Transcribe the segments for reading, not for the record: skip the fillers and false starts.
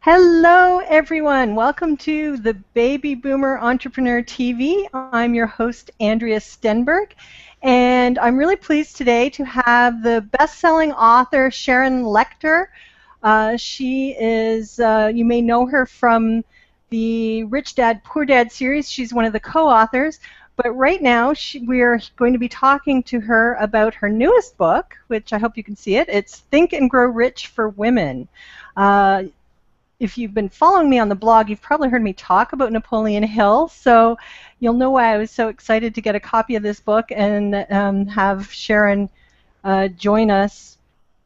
Hello, everyone. Welcome to the Baby Boomer Entrepreneur TV. I'm your host, Andrea Stenberg, and I'm really pleased today to have the best-selling author, Sharon Lechter. She is, you may know her from the Rich Dad, Poor Dad series. She's one of the co-authors, but right now we are going to be talking to her about her newest book, which I hope you can see it. It's Think and Grow Rich for Women. If you've been following me on the blog, you've probably heard me talk about Napoleon Hill, so you'll know why I was so excited to get a copy of this book and have Sharon join us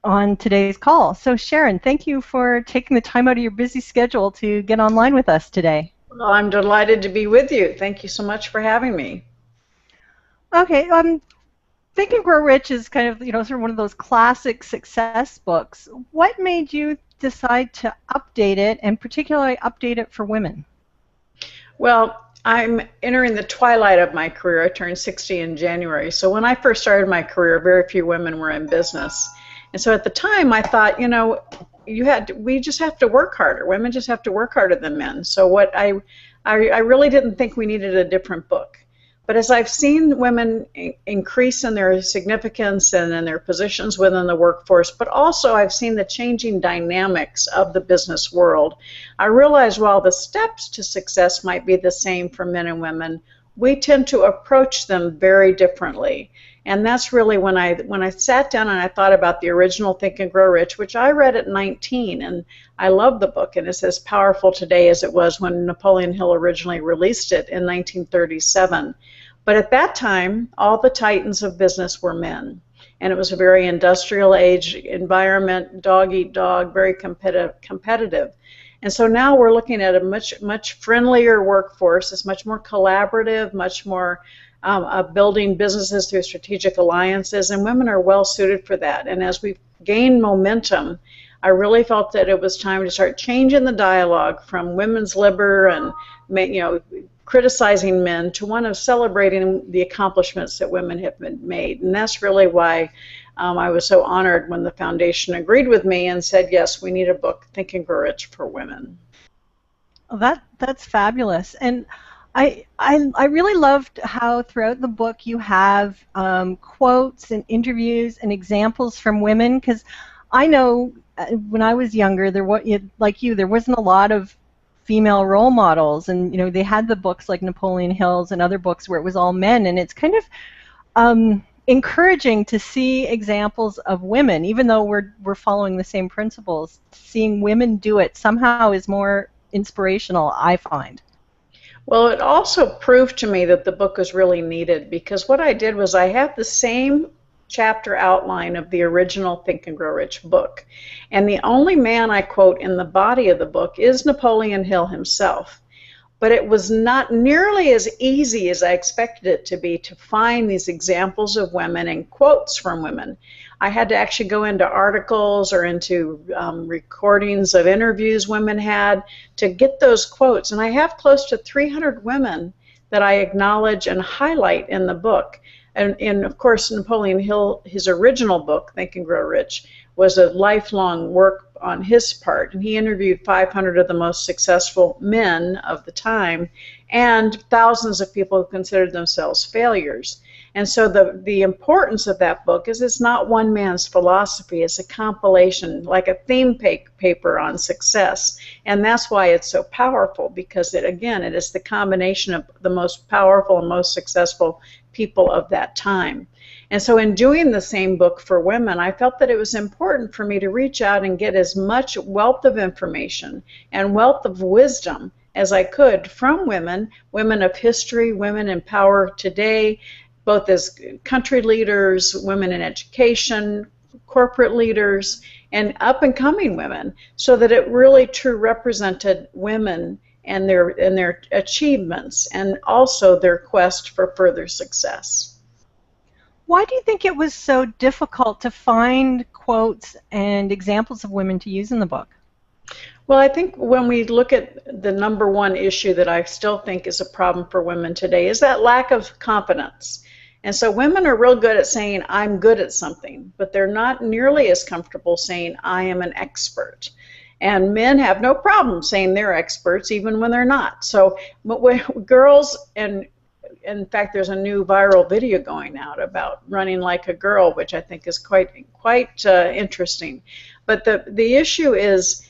on today's call. So Sharon, thank you for taking the time out of your busy schedule to get online with us today. Well, I'm delighted to be with you. Thank you so much for having me. Okay, Think and Grow Rich is kind of, sort of one of those classic success books. What made you decide to update it, and particularly update it for women? Well, I'm entering the twilight of my career. I turned 60 in January. So when I first started my career, very few women were in business. And so at the time I thought, we just have to work harder. Women just have to work harder than men. So I really didn't think we needed a different book. But as I've seen women increase in their significance and in their positions within the workforce, but also I've seen the changing dynamics of the business world, I realize while the steps to success might be the same for men and women, we tend to approach them very differently. And that's really when I sat down and I thought about the original Think and Grow Rich, which I read at 19, and I love the book, and it's as powerful today as it was when Napoleon Hill originally released it in 1937. But at that time, all the titans of business were men, and it was a very industrial age environment, dog eat dog, very competitive. And so now we're looking at a much friendlier workforce. It's much more collaborative, much more building businesses through strategic alliances, and women are well suited for that. And as we've gained momentum, I really felt that it was time to start changing the dialogue from women's libber and criticizing men to one of celebrating the accomplishments that women have been made. And that's really why I was so honored when the foundation agreed with me and said, yes, we need a book, Think and Grow Rich for Women. Well, that's fabulous. And I really loved how throughout the book you have quotes and interviews and examples from women, because I know when I was younger, there wasn't a lot of female role models, and they had the books like Napoleon Hill's and other books where it was all men, and it's kind of encouraging to see examples of women, even though we're following the same principles. Seeing women do it somehow is more inspirational, I find. Well, it also proved to me that the book was really needed, because what I did was I have the same chapter outline of the original Think and Grow Rich book. And the only man I quote in the body of the book is Napoleon Hill himself. But it was not nearly as easy as I expected it to be to find these examples of women and quotes from women. I had to actually go into articles or into recordings of interviews women had to get those quotes. And I have close to 300 women that I acknowledge and highlight in the book. And of course, Napoleon Hill, his original book, Think and Grow Rich, was a lifelong work on his part. And he interviewed 500 of the most successful men of the time and thousands of people who considered themselves failures. And so the importance of that book is it's not one man's philosophy. It's a compilation, like a theme paper on success. And that's why it's so powerful, because it is the combination of the most powerful and most successful people of that time. And so in doing the same book for women, I felt that it was important for me to reach out and get as much wealth of information and wealth of wisdom as I could from women of history, women in power today, both as country leaders, women in education, corporate leaders, and up-and-coming women, so that it really truly represented women and their achievements, and also their quest for further success. Why do you think it was so difficult to find quotes and examples of women to use in the book? Well, I think when we look at the number one issue that I still think is a problem for women today is that lack of confidence. And so women are real good at saying, I'm good at something, but they're not nearly as comfortable saying, I am an expert. And men have no problem saying they're experts even when they're not. So when girls, and in fact, there's a new viral video going out about running like a girl, which I think is quite interesting. But the issue is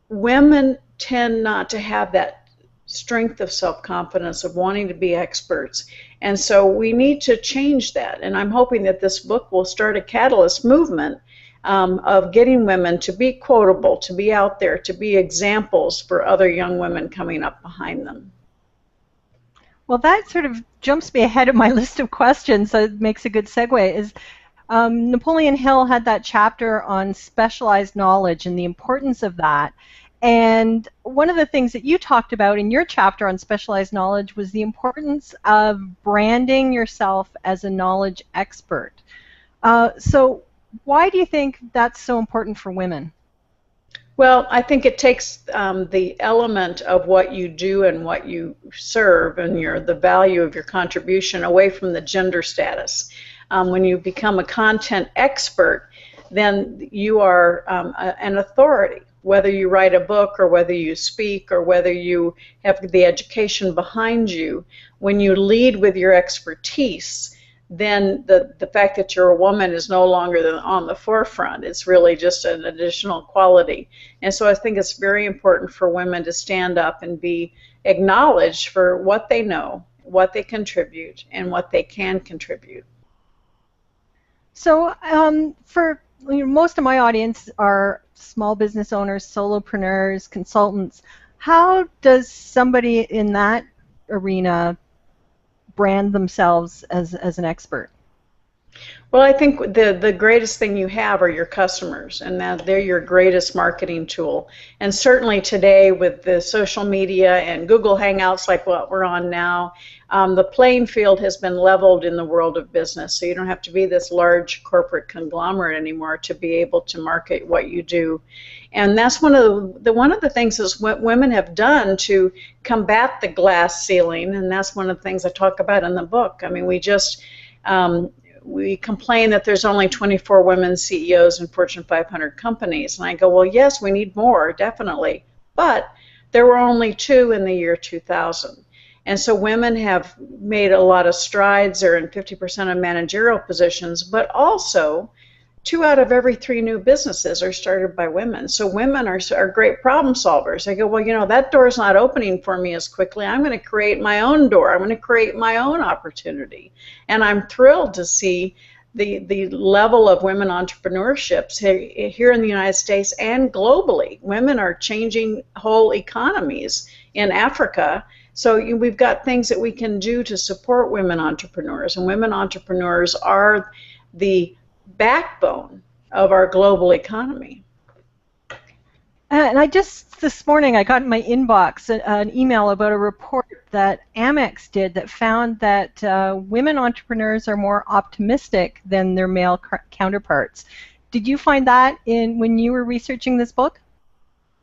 women tend not to have that strength of self-confidence of wanting to be experts. And so we need to change that. And I'm hoping that this book will start a catalyst movement of getting women to be quotable, to be out there, to be examples for other young women coming up behind them. Well, that sort of jumps me ahead of my list of questions, so it makes a good segue. Is Napoleon Hill had that chapter on specialized knowledge and the importance of that. And one of the things that you talked about in your chapter on specialized knowledge was the importance of branding yourself as a knowledge expert. So why do you think that's so important for women? Well, I think it takes the element of what you do and what you serve and the value of your contribution away from the gender status. When you become a content expert, then you are an authority, whether you write a book or whether you speak or whether you have the education behind you. When you lead with your expertise, then the fact that you're a woman is no longer on the forefront. It's really just an additional quality. And so I think it's very important for women to stand up and be acknowledged for what they know, what they contribute, and what they can contribute. So for most of my audience are small business owners, solopreneurs, consultants. How does somebody in that arena brand themselves as an expert? Well, I think the greatest thing you have are your customers, and that they're your greatest marketing tool. And certainly today with the social media and Google Hangouts like what we're on now, the playing field has been leveled in the world of business. So you don't have to be this large corporate conglomerate anymore to be able to market what you do. And that's one of the things is what women have done to combat the glass ceiling, and that's one of the things I talk about in the book. I mean, we complain that there's only 24 women CEOs in Fortune 500 companies. And I go, well, yes, we need more, definitely. But there were only 2 in the year 2000. And so women have made a lot of strides. They're in 50% of managerial positions, but also 2 out of every 3 new businesses are started by women. So women are great problem solvers. I go, well, that door's not opening for me as quickly. I'm going to create my own door. I'm going to create my own opportunity. And I'm thrilled to see the level of women entrepreneurships here in the United States and globally. Women are changing whole economies in Africa. So we've got things that we can do to support women entrepreneurs. And women entrepreneurs are the backbone of our global economy. And this morning I got in my inbox an email about a report that Amex did that found that women entrepreneurs are more optimistic than their male counterparts. Did you find that when you were researching this book?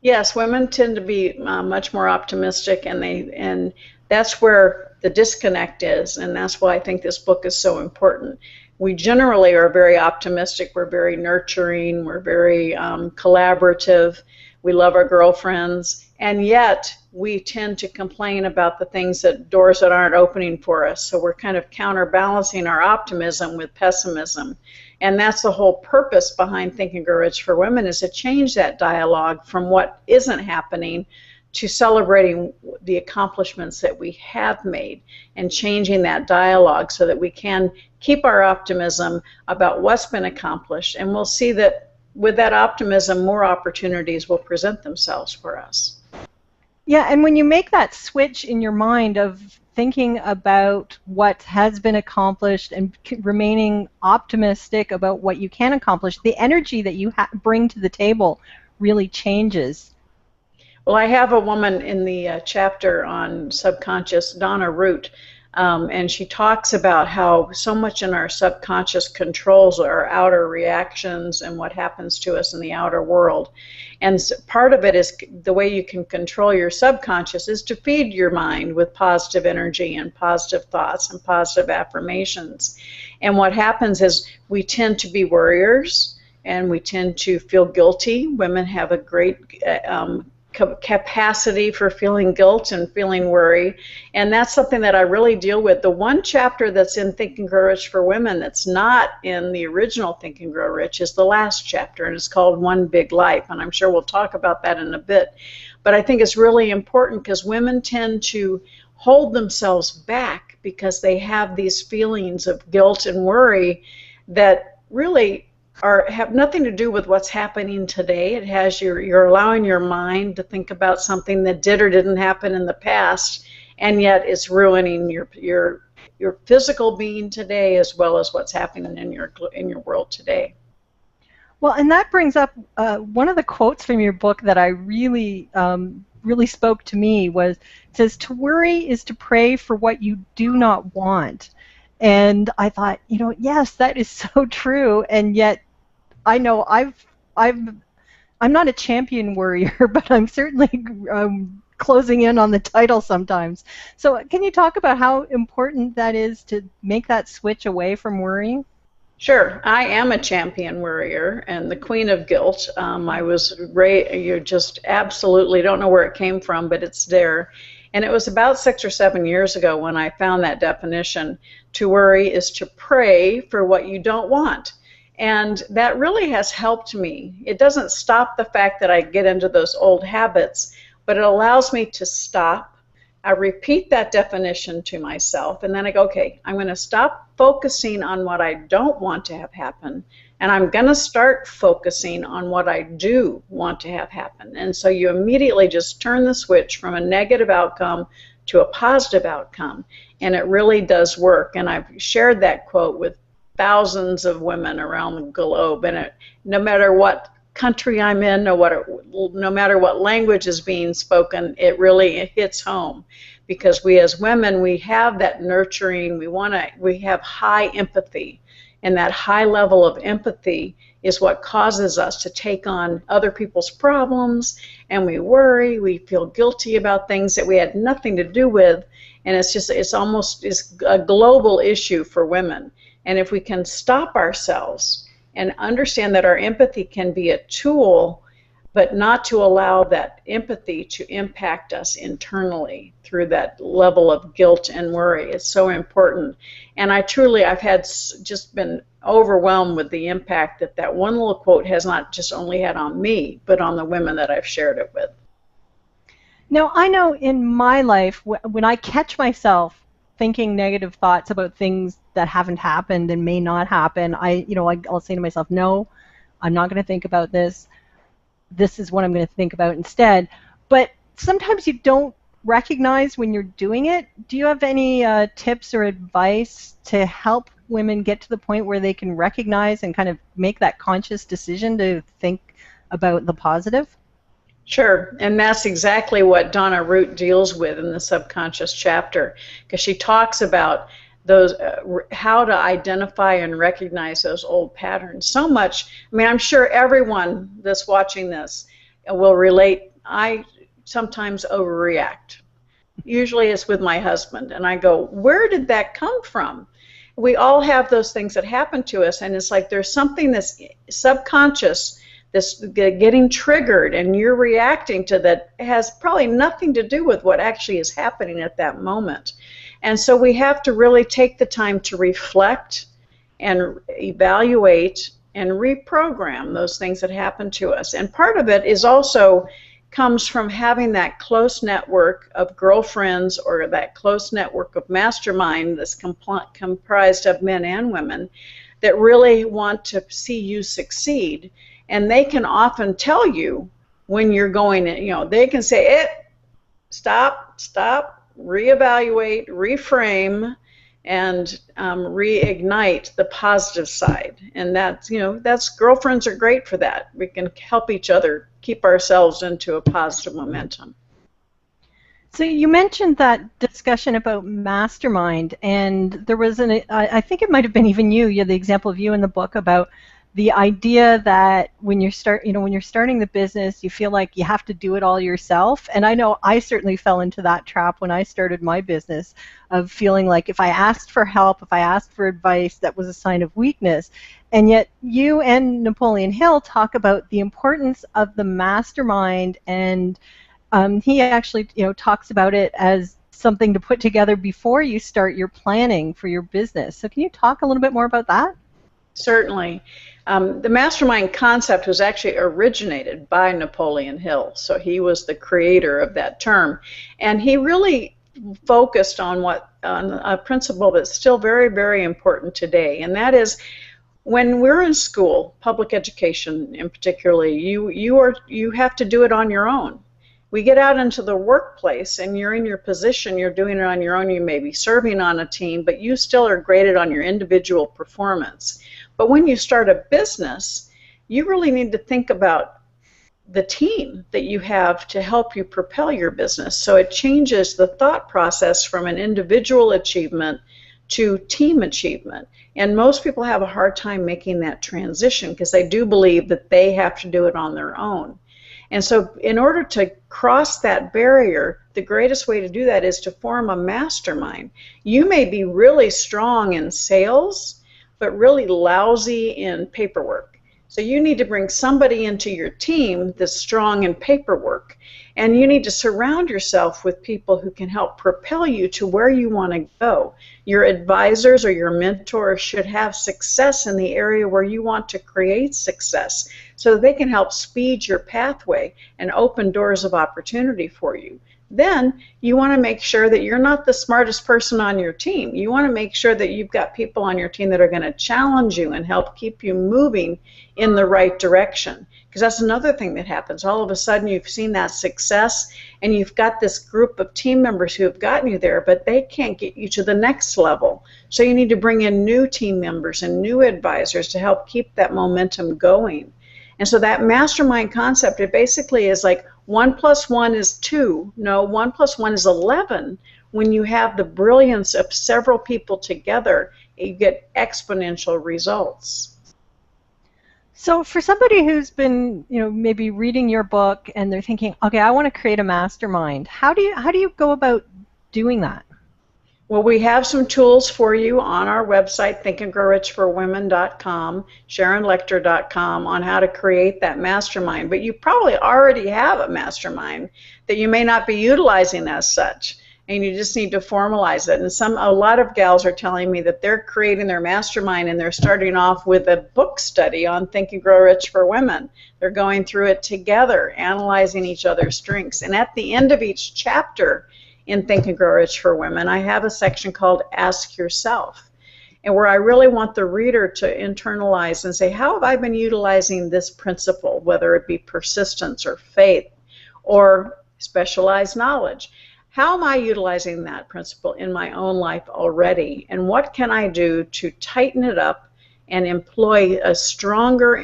Yes, women tend to be much more optimistic, and that's where the disconnect is, and that's why I think this book is so important. We generally are very optimistic, we're very nurturing, we're very collaborative, we love our girlfriends, and yet we tend to complain about the doors that aren't opening for us. So we're kind of counterbalancing our optimism with pessimism. And that's the whole purpose behind Think and Grow Rich for Women, is to change that dialogue from what isn't happening to celebrating the accomplishments that we have made and changing that dialogue so that we can keep our optimism about what's been accomplished. And we'll see that with that optimism, more opportunities will present themselves for us. Yeah, and when you make that switch in your mind of thinking about what has been accomplished and remaining optimistic about what you can accomplish, the energy that you bring to the table really changes. Well, I have a woman in the chapter on subconscious, Donna Root, and she talks about how so much in our subconscious controls our outer reactions and what happens to us in the outer world. And part of it is the way you can control your subconscious is to feed your mind with positive energy and positive thoughts and positive affirmations. And what happens is we tend to be worriers, and we tend to feel guilty. Women have a great capacity for feeling guilt and feeling worry, and that's something that I really deal with. The one chapter that's in Think and Grow Rich for Women that's not in the original Think and Grow Rich is the last chapter, and it's called One Big Life, and I'm sure we'll talk about that in a bit. But I think it's really important because women tend to hold themselves back because they have these feelings of guilt and worry that really have nothing to do with what's happening today. It has you're allowing your mind to think about something that did or didn't happen in the past, and yet it's ruining your physical being today as well as what's happening in your world today. Well, and that brings up one of the quotes from your book that I really spoke to me was, it says, "To worry is to pray for what you do not want." And I thought, yes, that is so true. And yet I know I'm not a champion worrier, but I'm certainly closing in on the title sometimes. So can you talk about how important that is to make that switch away from worrying? Sure. I am a champion worrier and the queen of guilt. I was raised, you just absolutely don't know where it came from, but it's there. And it was about 6 or 7 years ago when I found that definition. To worry is to pray for what you don't want. And that really has helped me. It doesn't stop the fact that I get into those old habits, but it allows me to stop. I repeat that definition to myself, and then I go, okay, I'm going to stop focusing on what I don't want to have happen, and I'm going to start focusing on what I do want to have happen. And so you immediately just turn the switch from a negative outcome to a positive outcome, and it really does work. And I've shared that quote with thousands of women around the globe, and no matter what country I'm in, no matter what language is being spoken, it really hits home, because we as women, we have that nurturing, we have high empathy, and that high level of empathy is what causes us to take on other people's problems, and we worry, we feel guilty about things that we had nothing to do with, and it's almost a global issue for women. And if we can stop ourselves and understand that our empathy can be a tool, but not to allow that empathy to impact us internally through that level of guilt and worry, it's so important. And I've just been overwhelmed with the impact that one little quote has not just only had on me, but on the women that I've shared it with. Now, I know in my life, when I catch myself thinking negative thoughts about things that haven't happened and may not happen, I'll say to myself, no, I'm not going to think about this. This is what I'm going to think about instead. But sometimes you don't recognize when you're doing it. Do you have any tips or advice to help women get to the point where they can recognize and kind of make that conscious decision to think about the positive? Sure, and that's exactly what Donna Root deals with in the subconscious chapter, because she talks about those how to identify and recognize those old patterns. So much, I mean, I'm sure everyone that's watching this will relate. I sometimes overreact. Usually it's with my husband, and I go, where did that come from? We all have those things that happen to us, and it's like there's something that's subconscious that's getting triggered, and you're reacting to that. It has probably nothing to do with what actually is happening at that moment. And so we have to really take the time to reflect and evaluate and reprogram those things that happen to us. And part of it is also comes from having that close network of girlfriends or that close network of mastermind that's comprised of men and women that really want to see you succeed. And they can often tell you when you're going, they can say, stop, reevaluate, reframe, and reignite the positive side. And that's girlfriends are great for that. We can help each other keep ourselves into a positive momentum. So you mentioned that discussion about Mastermind, and there was I think it might have been even you had the example of you in the book about the idea that when you're starting the business, you feel like you have to do it all yourself. And I know I certainly fell into that trap when I started my business, of feeling like if I asked for help, if I asked for advice, that was a sign of weakness. And yet you and Napoleon Hill talk about the importance of the mastermind, and he actually talks about it as something to put together before you start your planning for your business. So can you talk a little bit more about that? Certainly. The mastermind concept was actually originated by Napoleon Hill, so he was the creator of that term, and he really focused on a principle that's still very, very important today, and that is when we're in school, public education in particularly, you have to do it on your own. We get out into the workplace and you're in your position, you're doing it on your own, you may be serving on a team, but you still are graded on your individual performance. But when you start a business, you really need to think about the team that you have to help you propel your business. So it changes the thought process from an individual achievement to team achievement. And most people have a hard time making that transition because they do believe that they have to do it on their own. And so in order to cross that barrier, the greatest way to do that is to form a mastermind. You may be really strong in sales, but really lousy in paperwork. So you need to bring somebody into your team that's strong in paperwork. And you need to surround yourself with people who can help propel you to where you want to go. Your advisors or your mentors should have success in the area where you want to create success, so that they can help speed your pathway and open doors of opportunity for you. Then you want to make sure that you're not the smartest person on your team. You want to make sure that you've got people on your team that are going to challenge you and help keep you moving in the right direction. Because that's another thing that happens. All of a sudden you've seen that success and you've got this group of team members who have gotten you there, but they can't get you to the next level. So you need to bring in new team members and new advisors to help keep that momentum going. And so that mastermind concept, it basically is like 1 + 1 is 2. No, 1 + 1 is 11. When you have the brilliance of several people together, you get exponential results. So for somebody who's been, maybe reading your book and they're thinking, okay, I want to create a mastermind, how do you go about doing that? Well, we have some tools for you on our website, thinkandgrowrichforwomen.com, SharonLechter.com, on how to create that mastermind. But you probably already have a mastermind that you may not be utilizing as such, and you just need to formalize it. And a lot of gals are telling me that they're creating their mastermind and they're starting off with a book study on Think and Grow Rich for Women. They're going through it together, analyzing each other's strengths. And at the end of each chapter in Think and Grow Rich for Women, I have a section called Ask Yourself, and where I really want the reader to internalize and say, how have I been utilizing this principle, whether it be persistence or faith or specialized knowledge? How am I utilizing that principle in my own life already, and what can I do to tighten it up and employ a stronger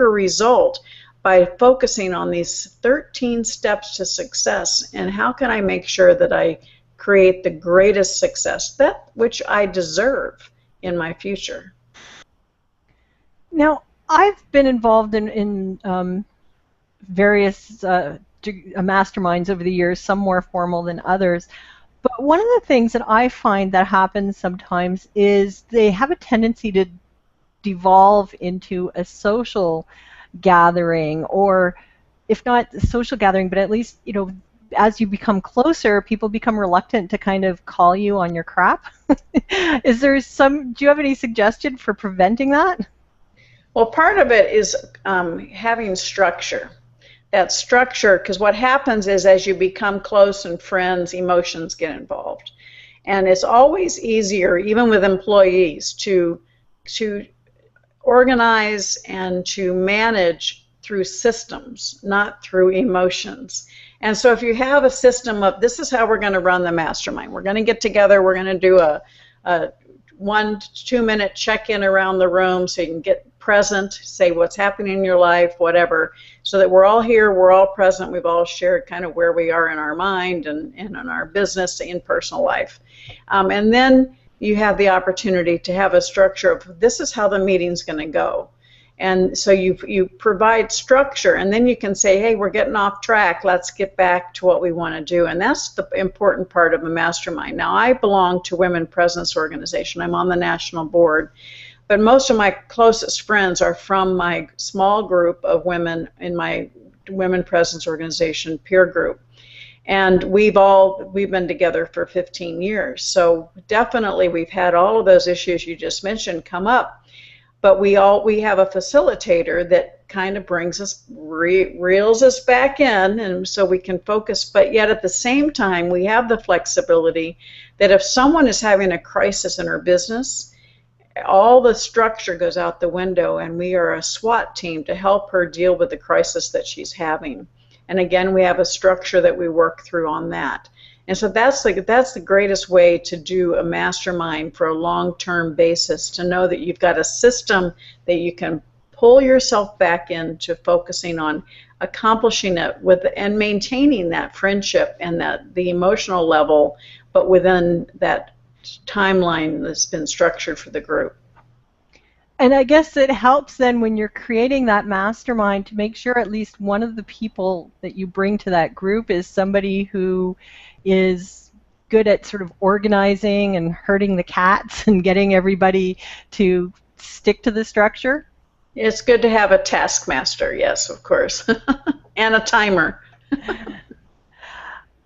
result by focusing on these 13 steps to success, and how can I make sure that I create the greatest success, that which I deserve in my future. Now, I've been involved in various masterminds over the years, some more formal than others. But one of the things that I find that happens sometimes is they have a tendency to devolve into a social gathering, or if not a social gathering, but at least, as you become closer, people become reluctant to kind of call you on your crap. Do you have any suggestion for preventing that? Well, part of it is having structure. That structure, because what happens is as you become close and friends, emotions get involved. And it's always easier, even with employees, to organize and to manage through systems, not through emotions. And so if you have a system of, this is how we're going to run the mastermind. We're going to get together, we're going to do a 1-2 minute check-in around the room so you can get present, say what's happening in your life, whatever, so that we're all here, we're all present, we've all shared kind of where we are in our mind and in our business and personal life. And then you have the opportunity to have a structure of this is how the meeting's going to go. And so you provide structure, and then you can say, hey, we're getting off track. Let's get back to what we want to do. And that's the important part of a mastermind. Now, I belong to Women Presence Organization. I'm on the national board. But most of my closest friends are from my small group of women in my Women Presence Organization peer group. And we've been together for 15 years. So definitely we've had all of those issues you just mentioned come up. But we have a facilitator that kind of brings us, reels us back in, and so we can focus. But yet at the same time, we have the flexibility that if someone is having a crisis in her business, all the structure goes out the window, and we are a SWAT team to help her deal with the crisis that she's having. And again, we have a structure that we work through on that. And so that's the greatest way to do a mastermind for a long-term basis, to know that you've got a system that you can pull yourself back into focusing on accomplishing it and maintaining that friendship and the emotional level, but within that timeline that's been structured for the group. And I guess it helps then when you're creating that mastermind to make sure at least one of the people that you bring to that group is somebody who is good at sort of organizing and herding the cats and getting everybody to stick to the structure. It's good to have a taskmaster, yes, of course, and a timer.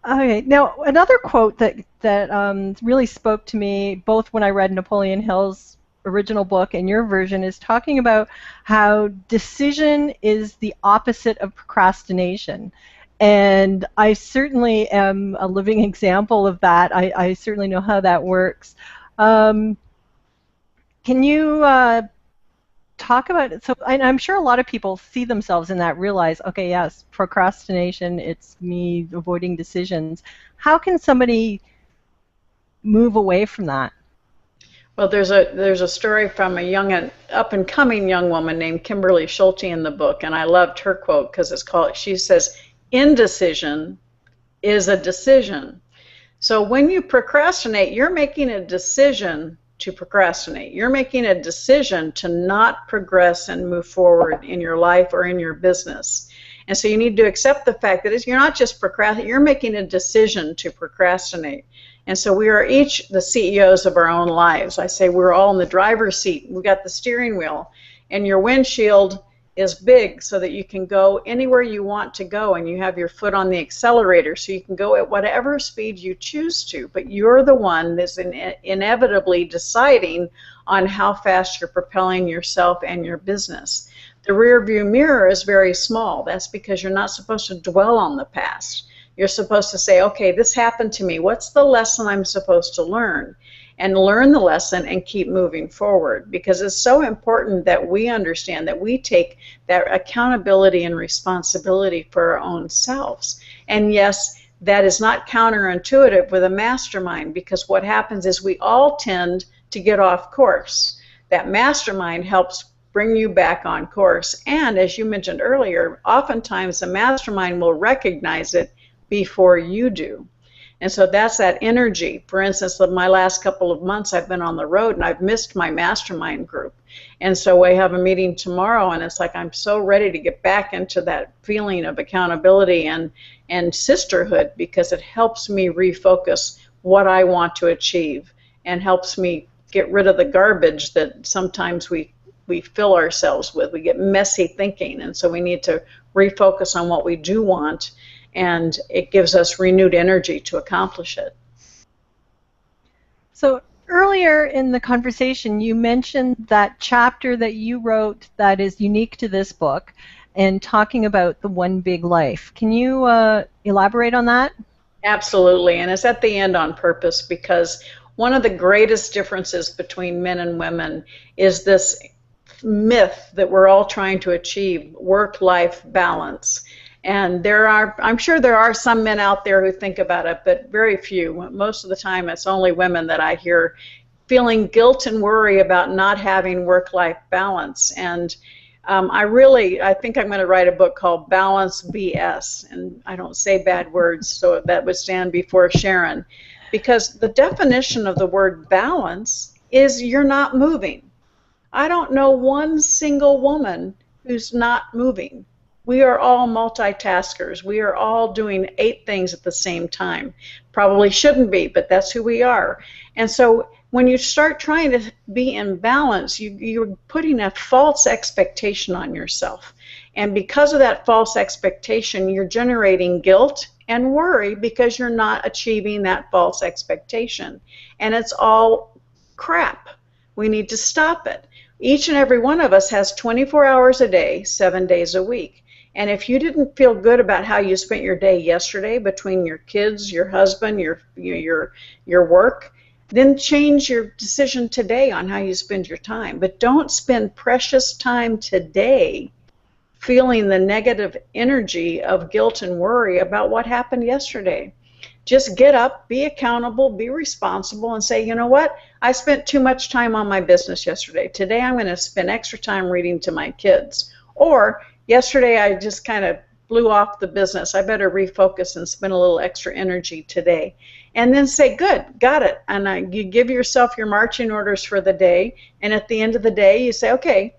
Okay, now another quote that really spoke to me, both when I read Napoleon Hill's original book and your version, is talking about how decision is the opposite of procrastination. And I certainly am a living example of that. I certainly know how that works. Can you talk about it? So I'm sure a lot of people see themselves in that, realize, okay, yes, procrastination, it's me avoiding decisions. How can somebody move away from that? Well, there's a story from a young and up-and-coming young woman named Kimberly Schulte in the book, and I loved her quote because she says, indecision is a decision. So when you procrastinate, you're making a decision to procrastinate. You're making a decision to not progress and move forward in your life or in your business. And so you need to accept the fact that you're not just procrastinating, you're making a decision to procrastinate. And so we are each the CEOs of our own lives. I say we're all in the driver's seat. We've got the steering wheel, and your windshield is big so that you can go anywhere you want to go, and you have your foot on the accelerator so you can go at whatever speed you choose to. But you're the one that's inevitably deciding on how fast you're propelling yourself and your business. The rear view mirror is very small. That's because you're not supposed to dwell on the past. You're supposed to say, okay, this happened to me. What's the lesson I'm supposed to learn? And learn the lesson and keep moving forward, because it's so important that we understand that we take that accountability and responsibility for our own selves. And yes, that is not counterintuitive with a mastermind, because what happens is we all tend to get off course. That mastermind helps bring you back on course. And as you mentioned earlier, oftentimes the mastermind will recognize it before you do. And so that's that energy. For instance, my last couple of months I've been on the road and I've missed my mastermind group. And so we have a meeting tomorrow, and it's like I'm so ready to get back into that feeling of accountability and sisterhood, because it helps me refocus what I want to achieve and helps me get rid of the garbage that sometimes we fill ourselves with. We get messy thinking, and so we need to refocus on what we do want, and it gives us renewed energy to accomplish it. So earlier in the conversation, you mentioned that chapter that you wrote that is unique to this book, and talking about the one big life. Can you elaborate on that? Absolutely, and it's at the end on purpose, because one of the greatest differences between men and women is this myth that we're all trying to achieve, work-life balance. And I'm sure there are some men out there who think about it, but very few. Most of the time it's only women that I hear feeling guilt and worry about not having work-life balance. And I think I'm going to write a book called Balance BS, and I don't say bad words, so that would stand before Sharon, because the definition of the word balance is you're not moving. I don't know one single woman who's not moving. We are all multitaskers. We are all doing 8 things at the same time. Probably shouldn't be, but that's who we are. And so when you start trying to be in balance, you're putting a false expectation on yourself. And because of that false expectation, you're generating guilt and worry because you're not achieving that false expectation. And it's all crap. We need to stop it. Each and every one of us has 24 hours a day, 7 days a week. And if you didn't feel good about how you spent your day yesterday between your kids, your husband, your work, then change your decision today on how you spend your time. But don't spend precious time today feeling the negative energy of guilt and worry about what happened yesterday. Just get up, be accountable, be responsible, and say, you know what? I spent too much time on my business yesterday. Today I'm going to spend extra time reading to my kids. Or yesterday I just kind of blew off the business. I better refocus and spend a little extra energy today. And then say, good, got it. And you give yourself your marching orders for the day. And at the end of the day, you say, okay,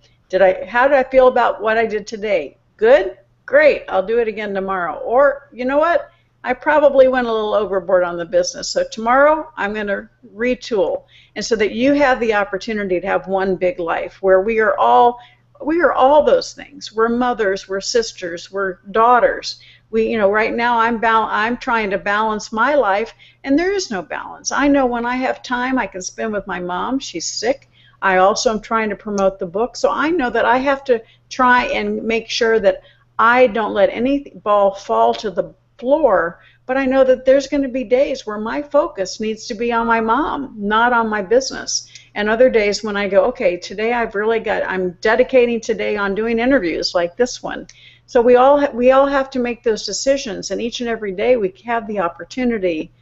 how did I feel about what I did today? Good? Great. I'll do it again tomorrow. Or, you know what? I probably went a little overboard on the business. So tomorrow I'm going to retool. And so that you have the opportunity to have one big life where we are all those things. We're mothers, we're sisters, we're daughters. Right now I'm trying to balance my life, and there is no balance. I know when I have time I can spend with my mom. She's sick. I also am trying to promote the book, so I know that I have to try and make sure that I don't let any ball fall to the floor, but I know that there's going to be days where my focus needs to be on my mom, not on my business. And other days when I go, okay, today I'm dedicating today on doing interviews like this one. So we all have to make those decisions, and each and every day we have the opportunity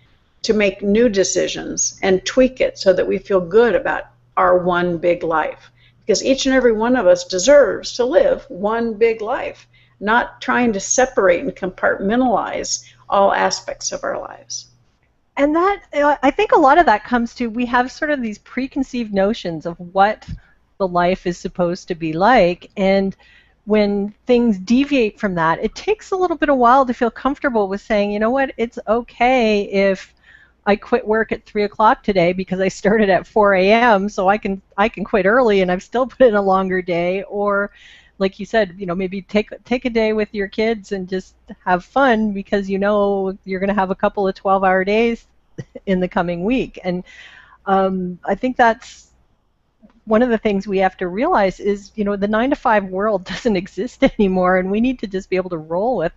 to make new decisions and tweak it so that we feel good about our one big life. Because each and every one of us deserves to live one big life, not trying to separate and compartmentalize all aspects of our lives. And I think a lot of that comes to, we have sort of these preconceived notions of what the life is supposed to be like, and when things deviate from that, it takes a little bit of while to feel comfortable with saying, you know what, it's okay if I quit work at 3 o'clock today because I started at 4 a.m. so I can quit early and I've still put in a longer day. Or like you said, maybe take a day with your kids and just have fun because you're going to have a couple of 12-hour days in the coming week. And I think that's one of the things we have to realize is, the 9-to-5 world doesn't exist anymore, and we need to just be able to roll with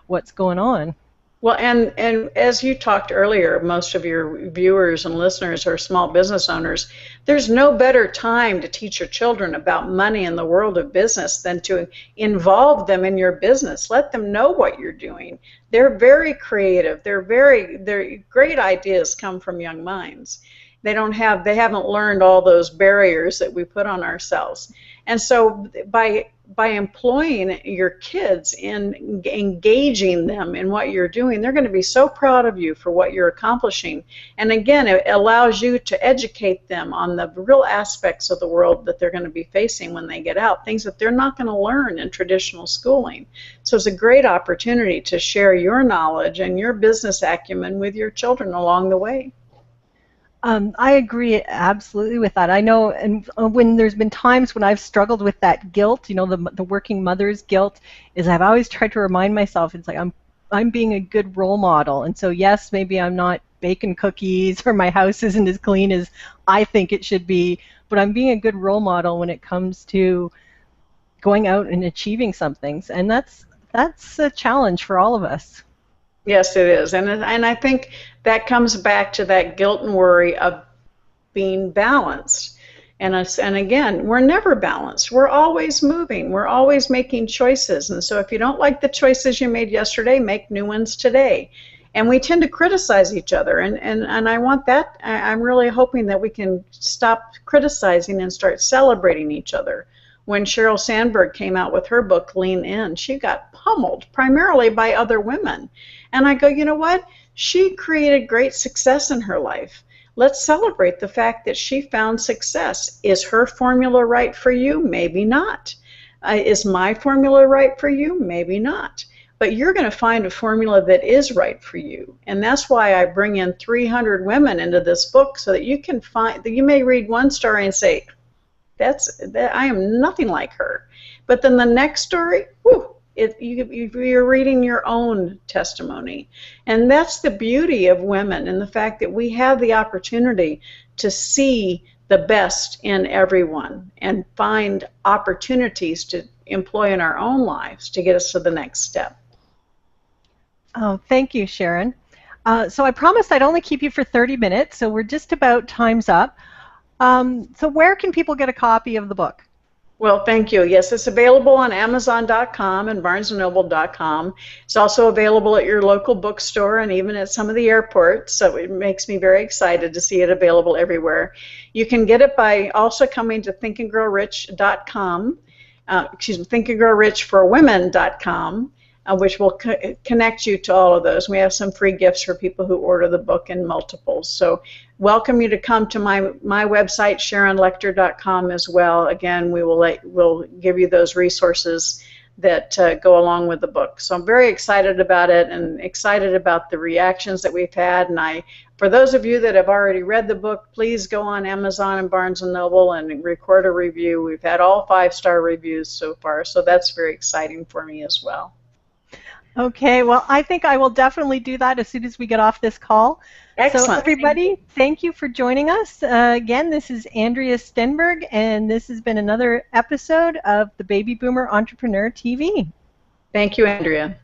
what's going on. Well, and as you talked earlier, most of your viewers and listeners are small business owners. There's no better time to teach your children about money in the world of business than to involve them in your business. Let them know what you're doing. They're very creative. Their great ideas come from young minds. They haven't learned all those barriers that we put on ourselves. And so by employing your kids in engaging them in what you're doing, they're going to be so proud of you for what you're accomplishing. And again, it allows you to educate them on the real aspects of the world that they're going to be facing when they get out, things that they're not going to learn in traditional schooling. So it's a great opportunity to share your knowledge and your business acumen with your children along the way. I agree absolutely with that. I know, and when there's been times when I've struggled with that guilt, the working mother's guilt, is I've always tried to remind myself, it's like I'm being a good role model. And so yes, maybe I'm not baking cookies or my house isn't as clean as I think it should be, but I'm being a good role model when it comes to going out and achieving some things. And that's a challenge for all of us. Yes, it is. And I think that comes back to that guilt and worry of being balanced. And again, we're never balanced. We're always moving. We're always making choices. And so if you don't like the choices you made yesterday, make new ones today. And we tend to criticize each other. And I want that. I'm really hoping that we can stop criticizing and start celebrating each other. When Sheryl Stenberg came out with her book, Lean In, she got pummeled primarily by other women. And I go, you know what? She created great success in her life. Let's celebrate the fact that she found success. Is her formula right for you? Maybe not. Is my formula right for you? Maybe not. But you're going to find a formula that is right for you. And that's why I bring in 300 women into this book, so that you can find that you may read one story and say, I am nothing like her. But then the next story, whew, you're reading your own testimony. And that's the beauty of women, and the fact that we have the opportunity to see the best in everyone and find opportunities to employ in our own lives to get us to the next step. Oh, thank you, Sharon. So I promised I'd only keep you for 30 minutes, so we're just about time's up. So where can people get a copy of the book? Well, thank you. Yes, it's available on Amazon.com and BarnesandNoble.com. It's also available at your local bookstore and even at some of the airports, so it makes me very excited to see it available everywhere. You can get it by also coming to thinkandgrowrich.com, thinkandgrowrichforwomen.com, which will connect you to all of those. We have some free gifts for people who order the book in multiples. So welcome you to come to my website, SharonLechter.com, as well. Again, we'll give you those resources that go along with the book. So I'm very excited about it, and excited about the reactions that we've had. And for those of you that have already read the book, please go on Amazon and Barnes & Noble and record a review. We've had all 5-star reviews so far, so that's very exciting for me as well. Okay, well, I think I will definitely do that as soon as we get off this call. Excellent. So everybody, thank you for joining us. Again, this is Andrea Stenberg, and this has been another episode of the Baby Boomer Entrepreneur TV. Thank you, Andrea.